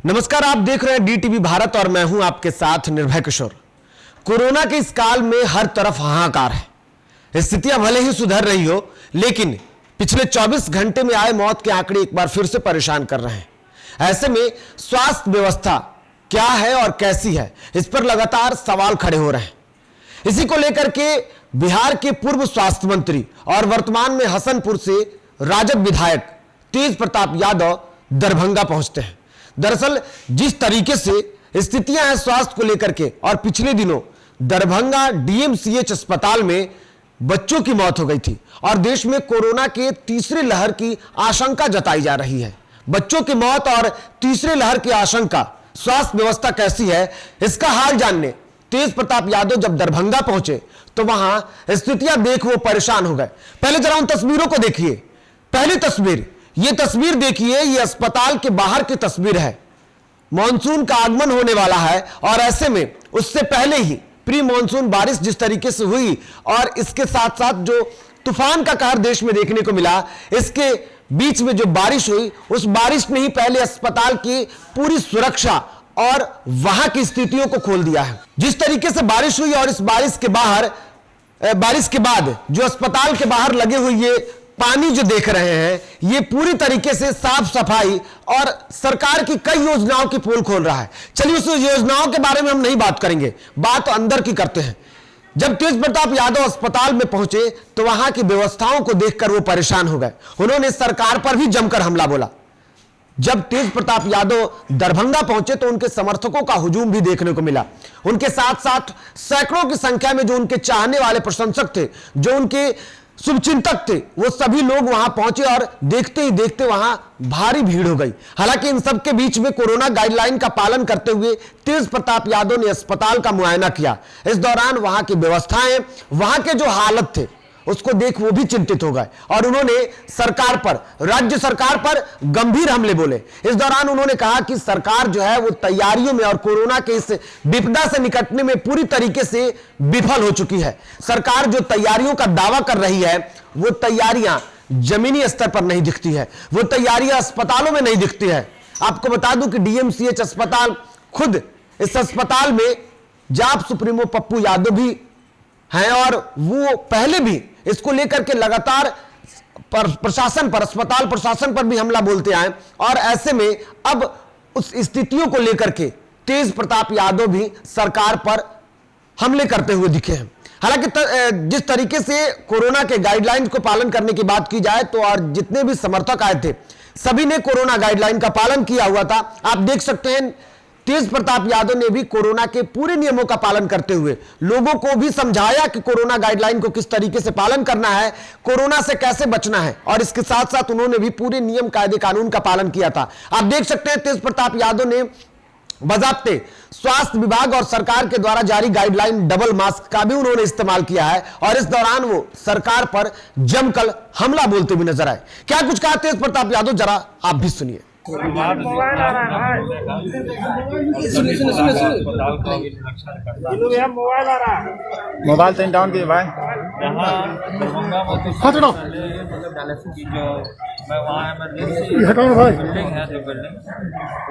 नमस्कार, आप देख रहे हैं डीटीवी भारत और मैं हूं आपके साथ निर्भय किशोर। कोरोना के इस काल में हर तरफ हाहाकार है। स्थितियां भले ही सुधर रही हो, लेकिन पिछले 24 घंटे में आए मौत के आंकड़े एक बार फिर से परेशान कर रहे हैं। ऐसे में स्वास्थ्य व्यवस्था क्या है और कैसी है, इस पर लगातार सवाल खड़े हो रहे हैं। इसी को लेकर के बिहार के पूर्व स्वास्थ्य मंत्री और वर्तमान में हसनपुर से राजद विधायक तेज प्रताप यादव दरभंगा पहुंचते हैं। दरअसल जिस तरीके से स्थितियां हैं स्वास्थ्य को लेकर के, और पिछले दिनों दरभंगा डीएमसीएच अस्पताल में बच्चों की मौत हो गई थी और देश में कोरोना के तीसरी लहर की आशंका जताई जा रही है। बच्चों की मौत और तीसरी लहर की आशंका, स्वास्थ्य व्यवस्था कैसी है, इसका हाल जानने तेज प्रताप यादव जब दरभंगा पहुंचे तो वहां स्थितियां देख वो परेशान हो गए। पहले जरा उन तस्वीरों को देखिए। पहली तस्वीर, ये तस्वीर देखिए, ये अस्पताल के बाहर की तस्वीर है। मॉनसून का आगमन होने वाला है और ऐसे में उससे पहले ही प्री मॉनसून बारिश जिस तरीके से हुई और इसके साथ साथ जो तूफान का कहर देश में देखने को मिला, इसके बीच में जो बारिश हुई, उस बारिश ने ही पहले अस्पताल की पूरी सुरक्षा और वहां की स्थितियों को खोल दिया है। जिस तरीके से बारिश हुई और इस बारिश के बाद जो अस्पताल के बाहर लगे हुए ये पानी जो देख रहे हैं, ये पूरी तरीके से साफ सफाई और सरकार की कई योजनाओं की पोल खोल रहा है। चलिए उस योजनाओं के बारे में हम नहीं बात करेंगे, बात तो अंदर की करते हैं। जब तेज प्रताप यादव अस्पताल में पहुंचे तो वहां की व्यवस्थाओं को देखकर वो परेशान हो गए। उन्होंने सरकार पर भी जमकर हमला बोला। जब तेज प्रताप यादव दरभंगा पहुंचे तो उनके समर्थकों का हुजूम भी देखने को मिला। उनके साथ साथ सैकड़ों की संख्या में जो उनके चाहने वाले प्रशंसक थे, जो उनके शुभचिंतक थे, वो सभी लोग वहां पहुंचे और देखते ही देखते वहां भारी भीड़ हो गई। हालांकि इन सब के बीच में कोरोना गाइडलाइन का पालन करते हुए तेज प्रताप यादव ने अस्पताल का मुआयना किया। इस दौरान वहां की व्यवस्थाएं, वहां के जो हालत थे, उसको देख वो भी चिंतित हो गए और उन्होंने सरकार पर, राज्य सरकार पर गंभीर हमले बोले। इस दौरान उन्होंने कहा कि सरकार जो है वो तैयारियों में और कोरोना के इस विपदा से निकटने में पूरी तरीके से विफल हो चुकी है। सरकार जो तैयारियों का दावा कर रही है, वो तैयारियां जमीनी स्तर पर नहीं दिखती है, वो तैयारियां अस्पतालों में नहीं दिखती है। आपको बता दूं कि डीएमसीएच अस्पताल, खुद इस अस्पताल में जाप सुप्रीमो पप्पू यादव भी हैं और वो पहले भी इसको लेकर के लगातार प्रशासन पर, अस्पताल प्रशासन पर भी हमला बोलते आए और ऐसे में अब उस स्थितियों को लेकर के तेज प्रताप यादव भी सरकार पर हमले करते हुए दिखे हैं। हालांकि जिस तरीके से कोरोना के गाइडलाइंस को पालन करने की बात की जाए तो और जितने भी समर्थक आए थे, सभी ने कोरोना गाइडलाइन का पालन किया हुआ था। आप देख सकते हैं तेज प्रताप यादव ने भी कोरोना के पूरे नियमों का पालन करते हुए लोगों को भी समझाया कि कोरोना गाइडलाइन को किस तरीके से पालन करना है, कोरोना से कैसे बचना है, और इसके साथ साथ उन्होंने भी पूरे नियम कायदे कानून का पालन किया था। आप देख सकते हैं तेज प्रताप यादव ने बाज़ाब्ते स्वास्थ्य विभाग और सरकार के द्वारा जारी गाइडलाइन डबल मास्क का भी उन्होंने इस्तेमाल किया है और इस दौरान वो सरकार पर जमकर हमला बोलते भी नजर आए। क्या कुछ कहा तेज प्रताप यादव, जरा आप भी सुनिए। मोबाइल आ रहा है, मोबाइल तो डाउन किए भाई। यहाँ दरभंगा में डायलिसिस जो मैं वहाँ इमरजेंसी बिल्डिंग है, जो बिल्डिंग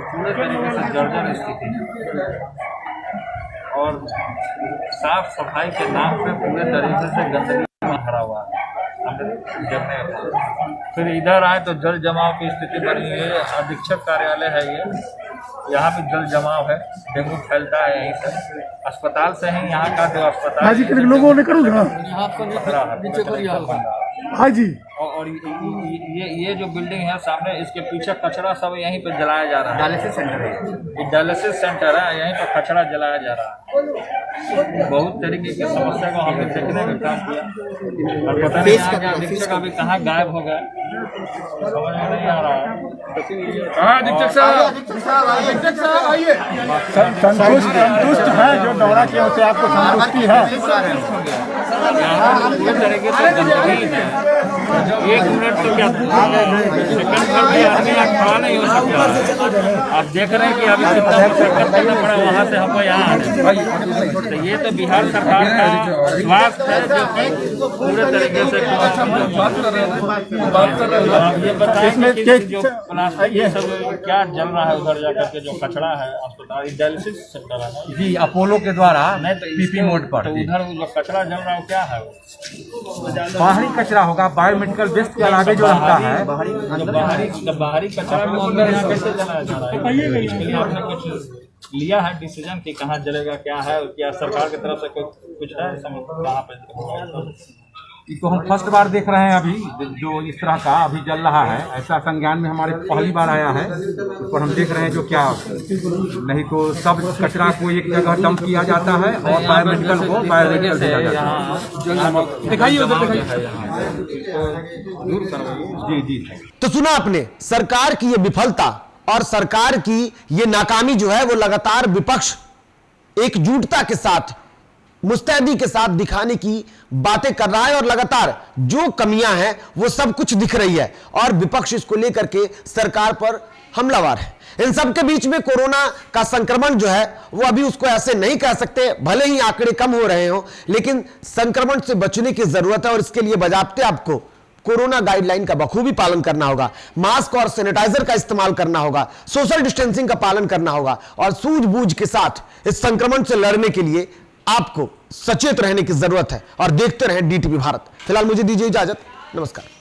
पूरे तरीके से जर्जर स्थिति है और साफ सफाई के नाम पे पूरे तरीके से गंदगी में भरा हुआ है। फिर इधर आए तो जल जमाव की स्थिति बनी हुई है। अधीक्षक कार्यालय है ये, यहाँ भी जल जमाव है, डेंगू फैलता है यहीं से। अस्पताल से ही यहाँ का जो अस्पताल हाँ जी, लोगों ने करूँ हाँ जी। और ये जो बिल्डिंग है सामने, इसके पीछे कचरा सब यहीं पे जलाया जा रहा है। डायलिसिस सेंटर है ये, डायलिसिस सेंटर है, यहीं पर कचरा जलाया जा रहा है। बहुत तरीके की समस्या को हमने देखने का काम किया और पता नहीं यहाँ के अधीक्षक अभी कहाँ गायब हो गए, समझ में नहीं आ रहा है। अधीक्षक साहब आइए। संतुष्ट है जो दौरा किया उससे आपको संतुष्टि है? यहाँ पूरी तरीके से गंदगी है, 1 मिनट तो क्या सेकंड भर भी आदमी यहाँ खड़ा नहीं हो सकता। आप देख रहे हैं कि अभी कितना मशक्कत करना पड़ा वहाँ से हमको यहाँ आने। तो ये तो बिहार सरकार का स्वास्थ्य है जो कि पूरे तरीके से ये बताएंगे कि जो प्लास्टिक ये सब क्या जल रहा है उधर जाकर के जो कचरा है अस्पताल डायलिसिस सेंटर है ना जी अपोलो के द्वारा नहीं तो पीपी मोड पर तो उधर जो कचरा जल रहा है वो क्या है वो बाहरी कचरा होगा, बायोमेडिकल वेस्ट के अलावा जो रहता है बाहरी कचरा को अंदर यहाँ कैसे जलाया जा रहा है? इसके लिए आपने कुछ लिया है डिसीजन कि कहाँ जलेगा क्या है, क्या सरकार की तरफ से कुछ है समझ कहाँ पे? इसको हम फर्स्ट बार देख रहे हैं अभी जो इस तरह का अभी जल रहा है, ऐसा संज्ञान में हमारे पहली बार आया है। इस पर हम देख रहे हैं जो क्या नहीं तो सब कचरा को एक जगह डंप किया जाता है और बायोमेडिकल को बायोमेडिकल दिया जाता है। दिखाइए उधर जी जी। तो सुना आपने सरकार की ये विफलता और सरकार की ये नाकामी जो है वो लगातार विपक्ष एकजुटता के साथ मुस्तैदी के साथ दिखाने की बातें कर रहा है और लगातार जो कमियां हैं वो सब कुछ दिख रही है और विपक्ष इसको लेकर के सरकार पर हमलावर है। इन सब के बीच में कोरोना का संक्रमण जो है वो अभी उसको ऐसे नहीं कह सकते, भले ही आंकड़े कम हो रहे हो, लेकिन संक्रमण से बचने की जरूरत है और इसके लिए बजाबते आपको कोरोना गाइडलाइन का बखूबी पालन करना होगा, मास्क और सैनिटाइजर का इस्तेमाल करना होगा, सोशल डिस्टेंसिंग का पालन करना होगा और सूझबूझ के साथ इस संक्रमण से लड़ने के लिए आपको सचेत रहने की जरूरत है। और देखते रहें डीटीवी भारत। फिलहाल मुझे दीजिए इजाजत, नमस्कार।